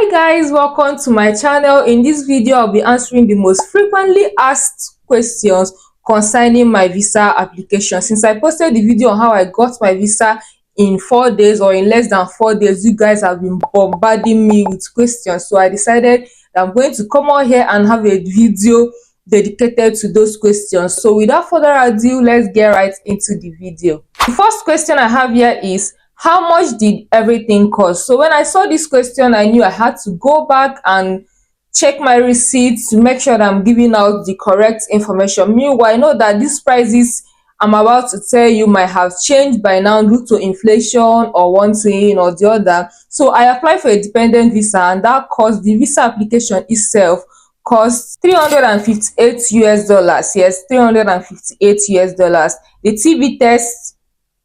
Hi guys, welcome to my channel. In this video I'll be answering the most frequently asked questions concerning my visa application. Since I posted the video on how I got my visa in 4 days or in less than 4 days, you guys have been bombarding me with questions, so I decided that I'm going to come out here and have a video dedicated to those questions. So without further ado, let's get right into the video. The first question I have here is, how much did everything cost? So when I saw this question, I knew I had to go back and check my receipts to make sure that I'm giving out the correct information. Meanwhile, I know that these prices I'm about to tell you might have changed by now due to inflation or one thing or the other. So I applied for a dependent visa, and that cost, the visa application itself cost $358 US. Yes, $358 US. The TB test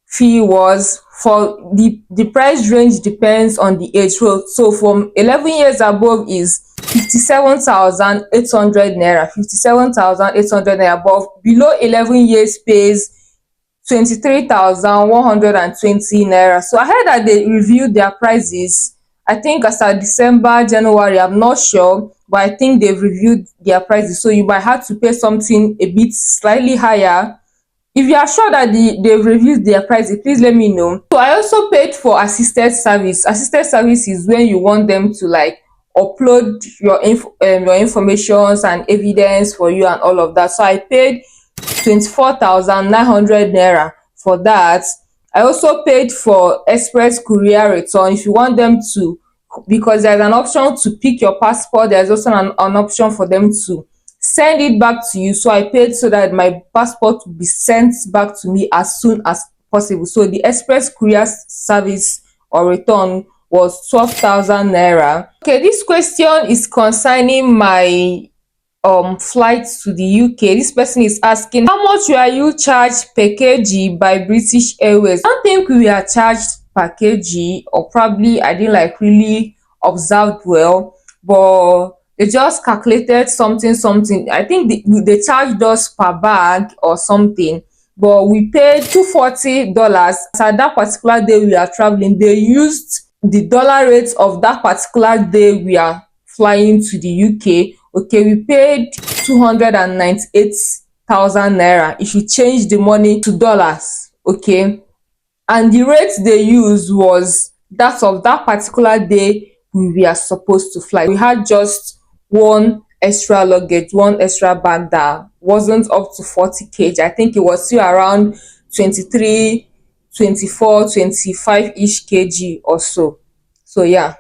fee was, for the price range depends on the age. So from 11 years above is 57,800 naira, 57,800 naira. Above, below 11 years pays 23,120 naira. So I heard that they reviewed their prices, I think as of December, January, I'm not sure, but I think they've reviewed their prices, so you might have to pay something a bit slightly higher. If you are sure that they've reviewed their prices, please let me know. So I also paid for assisted service. Assisted service is when you want them to like upload your informations and evidence for you and all of that. So I paid 24,900 naira for that. I also paid for express courier return. If you want them to, because there's an option to pick your passport, there's also an option for them to send it back to you. So I paid so that my passport will be sent back to me as soon as possible. So the express courier service or return was 12,000 naira. Okay, this question is concerning my flight to the UK. This person is asking, how much were you charged per kg by British Airways? I don't think we were charged per kg, or probably I didn't like really observe well, but they just calculated something. I think they charged us per bag or something, but we paid $240. At that particular day we are traveling, they used the dollar rate of that particular day we are flying to the UK. Okay, we paid 298,000 naira if you change the money to dollars. Okay, and the rate they used was that of that particular day we were supposed to fly. We had just one extra luggage, one extra bag that wasn't up to 40 kg. I think it was still around 23, 24, 25-ish kg or so. So yeah,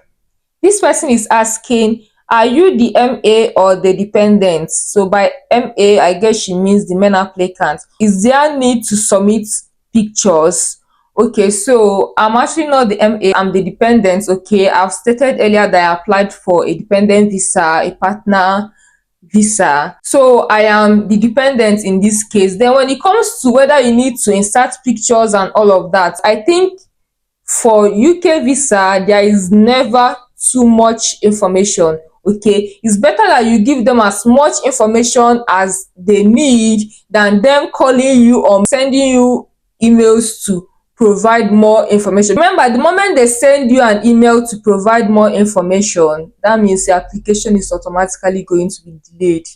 this person is asking, are you the MA or the dependent? So by MA, I guess she means the main applicant. Is there need to submit pictures? Okay, so I'm actually not the MA, I'm the dependent. Okay, I've stated earlier that I applied for a dependent visa, a partner visa. So I am the dependent in this case. Then when it comes to whether you need to insert pictures and all of that, I think for UK visa, there is never too much information. Okay, it's better that you give them as much information as they need than them calling you or sending you emails to provide more information. Remember, the moment they send you an email to provide more information, that means the application is automatically going to be delayed.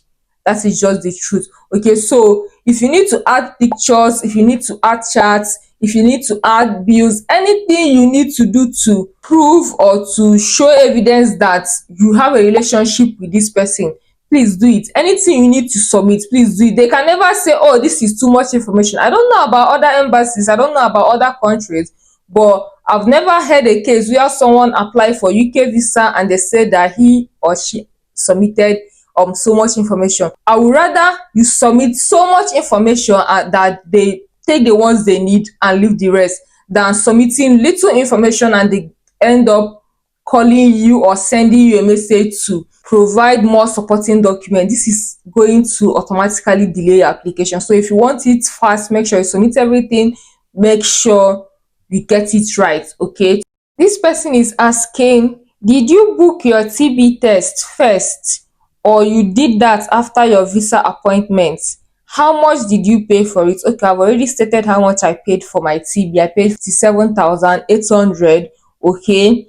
That is just the truth. Okay, so if you need to add pictures, if you need to add charts, if you need to add bills, anything you need to do to prove or to show evidence that you have a relationship with this person, please do it. Anything you need to submit, please do it. They can never say, oh, this is too much information. I don't know about other embassies, I don't know about other countries, but I've never heard a case where someone applied for UK visa and they said that he or she submitted so much information. I would rather you submit so much information that they take the ones they need and leave the rest, than submitting little information and they end up calling you or sending you a message to provide more supporting document. This is going to automatically delay your application. So if you want it fast, make sure you submit everything, make sure you get it right. Okay, this person is asking, did you book your TB test first or you did that after your visa appointment? How much did you pay for it? Okay, I've already stated how much I paid for my TB. I paid 57,800. Okay,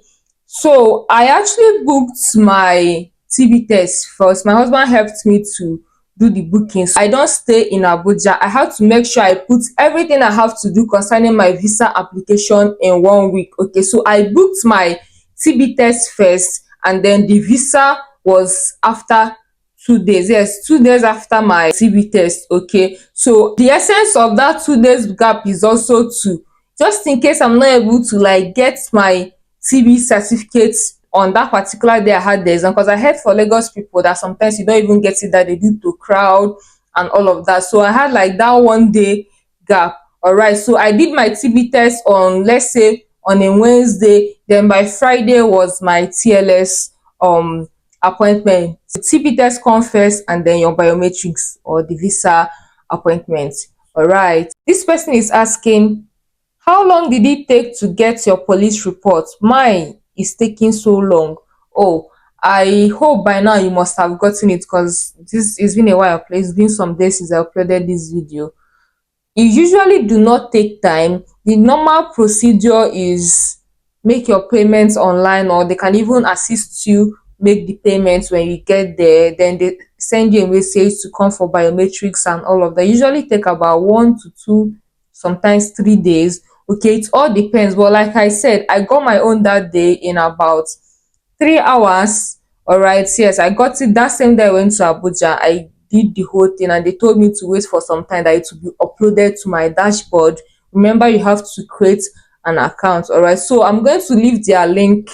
So I actually booked my TB test first. My husband helped me to do the booking. So I don't stay in Abuja. I have to make sure I put everything I have to do concerning my visa application in 1 week. Okay, so I booked my TB test first, and then the visa was after 2 days. Yes, 2 days after my TB test. Okay, so the essence of that 2 days gap is also to, just in case I'm not able to like get my TB certificates on that particular day I had the exam, because I heard for Lagos people that sometimes you don't even get it that they due to crowd and all of that. So I had like that 1 day gap. All right. So I did my TB test on, let's say, on a Wednesday. Then by Friday was my TLS appointment. The TB test come first, and then your biometrics or the visa appointment. All right. This person is asking, how long did it take to get your police report? Mine is taking so long. Oh, I hope by now you must have gotten it, because this has been a while. It's been some days since I uploaded this video. You usually do not take time. The normal procedure is make your payments online, or they can even assist you make the payments when you get there. Then they send you a message to come for biometrics and all of that. Usually take about 1 to 2, sometimes 3 days. Okay, it all depends. But like I said, I got my own that day in about 3 hours. All right, yes, I got it that same day I went to Abuja. I did the whole thing, and they told me to wait for some time that it will be uploaded to my dashboard. Remember, you have to create an account. All right, so I'm going to leave their link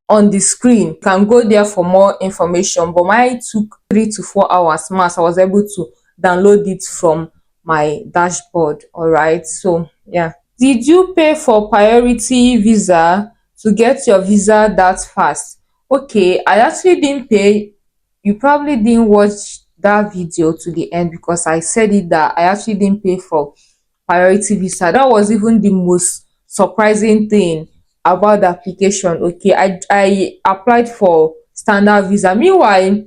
on the screen. You can go there for more information, but mine took 3 to 4 hours max. I was able to download it from my dashboard. All right, so yeah. Did you pay for priority visa to get your visa that fast? Okay, I actually didn't pay. You probably didn't watch that video to the end, because I said it that I actually didn't pay for priority visa. That was even the most surprising thing about the application. Okay, I applied for standard visa. Meanwhile,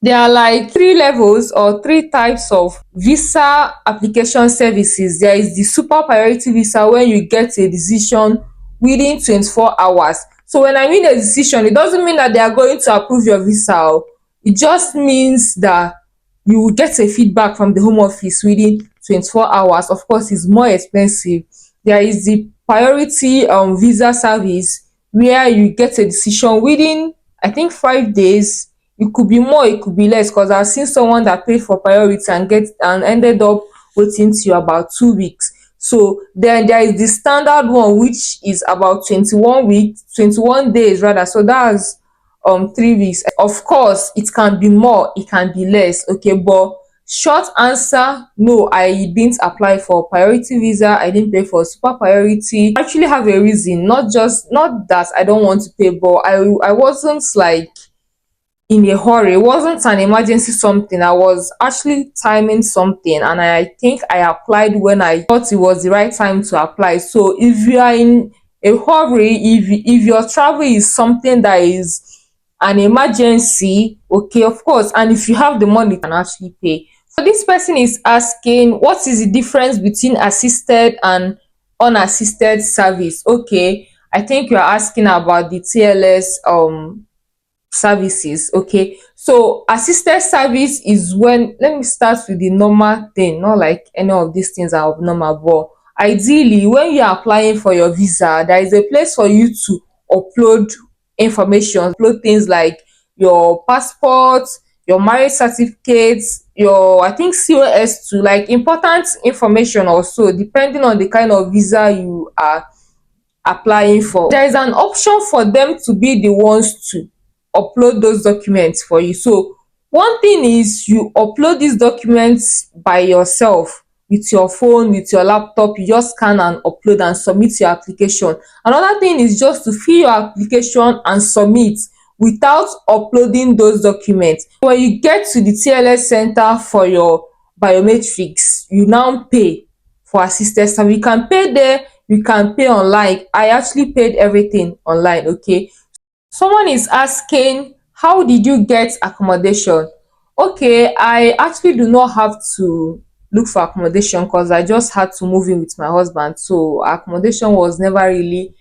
there are like 3 levels or 3 types of visa application services. There is the super priority visa, when you get a decision within 24 hours. So when I mean a decision, it doesn't mean that they are going to approve your visa. It just means that you will get a feedback from the home office within 24 hours. Of course, it's more expensive. There is the priority visa service, where you get a decision within, I think, 5 days. It could be more, it could be less, because I've seen someone that paid for priority and ended up waiting till about 2 weeks. So then there is the standard one, which is about 21 days rather. So that's 3 weeks. Of course, it can be more, it can be less. Okay, but short answer, no, I didn't apply for priority visa. I didn't pay for super priority. I actually have a reason, not that I don't want to pay, but I wasn't like in a hurry. It wasn't an emergency something. I was actually timing something, and I think I applied when I thought it was the right time to apply. So if you are in a hurry, if your travel is something that is an emergency, okay, of course, and if you have the money, you can actually pay. So this person is asking, what is the difference between assisted and unassisted service? Okay, I think you're asking about the TLS services. Okay, so assisted service is when, let me start with the normal thing, not like any of these things are abnormal, but ideally when you are applying for your visa, there is a place for you to upload information, upload things like your passport, your marriage certificates, your, I think, COS, to like important information also, depending on the kind of visa you are applying for. There is an option for them to be the ones to upload those documents for you. So one thing is, you upload these documents by yourself with your phone, with your laptop. You just scan and upload and submit your application. Another thing is just to fill your application and submit without uploading those documents. When you get to the TLS center for your biometrics, you now pay for assisted service. You can pay there, you can pay online. I actually paid everything online. Okay, someone is asking, how did you get accommodation? Okay, I actually do not have to look for accommodation, because I just had to move in with my husband, so accommodation was never really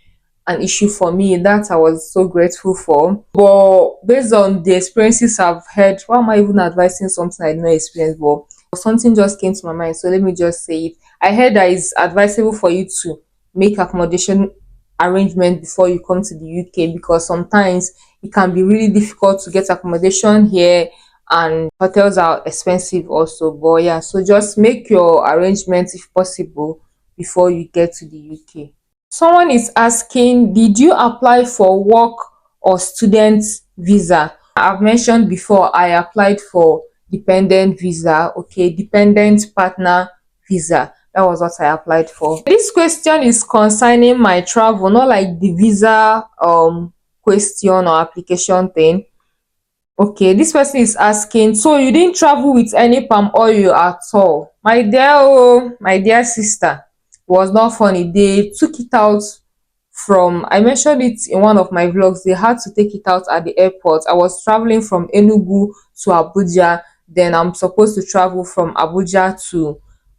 an issue for me. That I was so grateful for. But based on the experiences I've had, why am I even advising something I did not experience? But something just came to my mind, so let me just say it. I heard that it's advisable for you to make accommodation arrangement before you come to the UK, because sometimes it can be really difficult to get accommodation here, and hotels are expensive also. But yeah, so just make your arrangements if possible before you get to the UK. Someone is asking, did you apply for work or student visa? I've mentioned before I applied for dependent visa, okay, dependent partner visa. That was what I applied for. This question is concerning my travel, not like the visa question or application thing. Okay, this person is asking, so you didn't travel with any palm oil at all? My dear, oh, my dear sister, it was not funny. They took it out from, I mentioned it in one of my vlogs, they had to take it out at the airport. I was traveling from Enugu to Abuja, then I'm supposed to travel from Abuja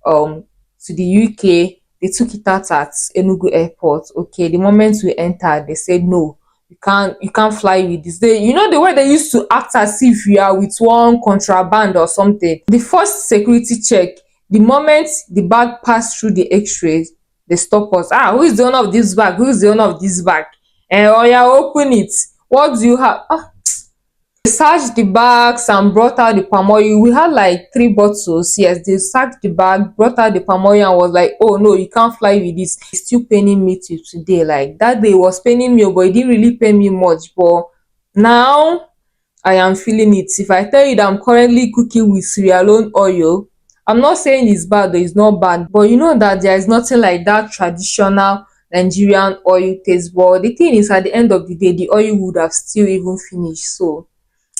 um to the UK. They took it out at Enugu airport. Okay, the moment we entered, they said no, you can't fly with this. They, you know, the way they used to act as if you are with one contraband or something. The first security check, the moment the bag passed through the x-rays, they stop us. Ah, who is the owner of this bag? Who is the owner of this bag? And oh yeah, open it. What do you have? Ah, they searched the bags and brought out the palm oil. We had like 3 bottles. Yes, they searched the bag, brought out the palm oil, and was like, oh no, you can't fly with this. It's still paining me till today. Like that day was paining me, but it didn't really pain me much. But now I am feeling it. If I tell you that I'm currently cooking with Sierra Leone oil, I'm not saying it's bad or it's not bad, but you know that there is nothing like that traditional Nigerian oil taste. But the thing is, at the end of the day, the oil would have still even finished. So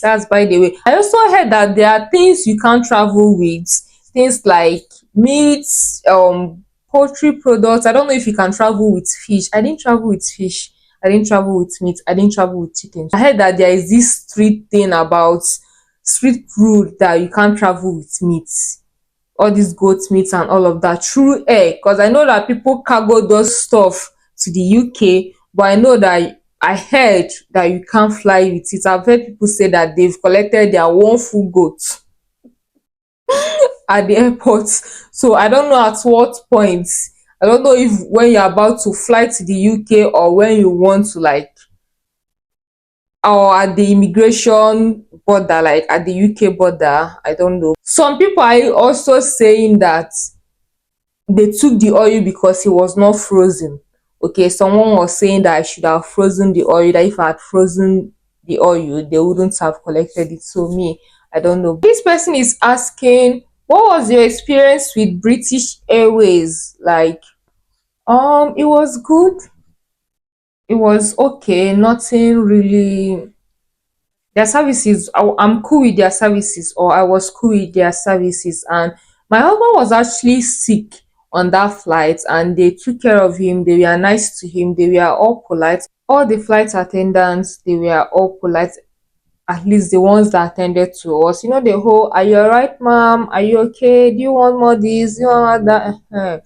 that's by the way. I also heard that there are things you can't travel with, things like meats, poultry products. I don't know if you can travel with fish. I didn't travel with fish. I didn't travel with meat. I didn't travel with chicken. I heard that there is this street thing about street food that you can't travel with meat, all these goat meat and all of that through air, because I know that people cargo those stuff to the UK, but I know that I heard that you can't fly with it. I've heard people say that they've collected their one full goat at the airport. So I don't know at what point. I don't know if when you're about to fly to the UK or when you want to, like, or at the immigration border, like at the UK border. I don't know. Some people are also saying that they took the oil because it was not frozen. Okay, someone was saying that I should have frozen the oil, that if I had frozen the oil, they wouldn't have collected it. So me, I don't know. This person is asking, what was your experience with British Airways? Like, it was good. It was okay. Nothing really. Their services, I'm cool with their services, or I was cool with their services. And my husband was actually sick on that flight, and they took care of him. They were nice to him. They were all polite. All the flight attendants, they were all polite, at least the ones that attended to us. You know, the whole, are you all right, ma'am? Are you okay? Do you want more this? Do you want that?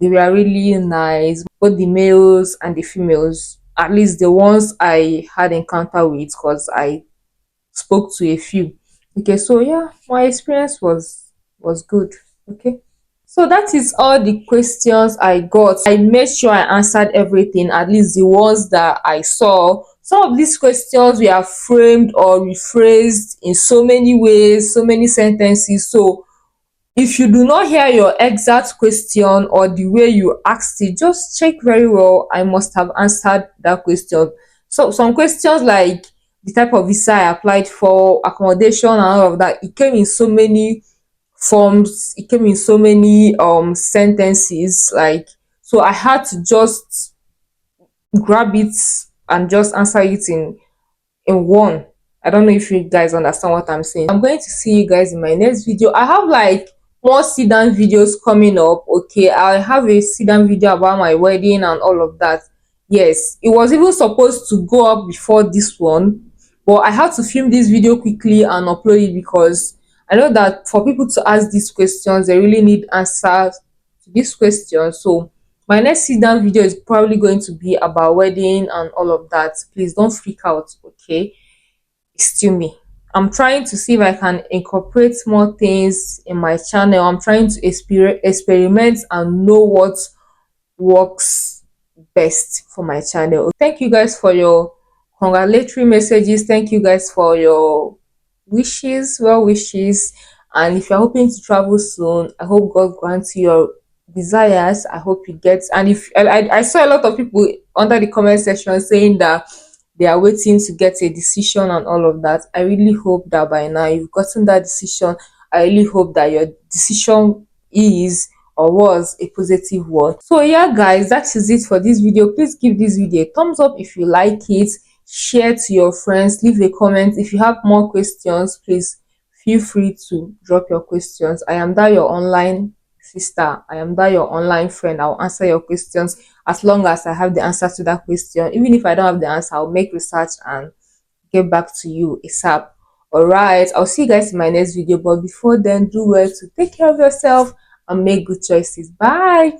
They were really nice, both the males and the females, at least the ones I had encounter with, because I spoke to a few. Okay, so yeah, my experience was good. Okay, so that is all the questions I got. I made sure I answered everything, at least the ones that I saw. Some of these questions were framed or rephrased in so many ways, so many sentences. So if you do not hear your exact question or the way you asked it, just check very well. I must have answered that question. So some questions like the type of visa I applied for, accommodation and all of that, it came in so many forms, it came in so many sentences, like, so I had to just grab it and just answer it in one. I don't know if you guys understand what I'm saying. I'm going to see you guys in my next video. I have like more sit down videos coming up. Okay, I have a sit down video about my wedding and all of that. Yes, it was even supposed to go up before this one, but I had to film this video quickly and upload it, because I know that for people to ask these questions, they really need answers to these questions. So My next sit down video is probably going to be about wedding and all of that. Please don't freak out, okay? It's still me. I'm trying to see if I can incorporate more things in my channel. I'm trying to experiment and know what works best for my channel. Thank you guys for your congratulatory messages. Thank you guys for your wishes, well wishes. And if you're hoping to travel soon, I hope God grants you your desires. I hope you get. And if I saw a lot of people under the comment section saying that they are waiting to get a decision and all of that. I really hope that by now you've gotten that decision. I really hope that your decision is or was a positive one. So yeah guys, that is it for this video. Please give this video a thumbs up if you like it, share to your friends, leave a comment. If you have more questions, please feel free to drop your questions. I am that your online sister, I am that your online friend. I'll answer your questions as long as I have the answer to that question. Even if I don't have the answer, I'll make research and get back to you ASAP. All right, I'll see you guys in my next video, but before then, do well to take care of yourself and make good choices. Bye.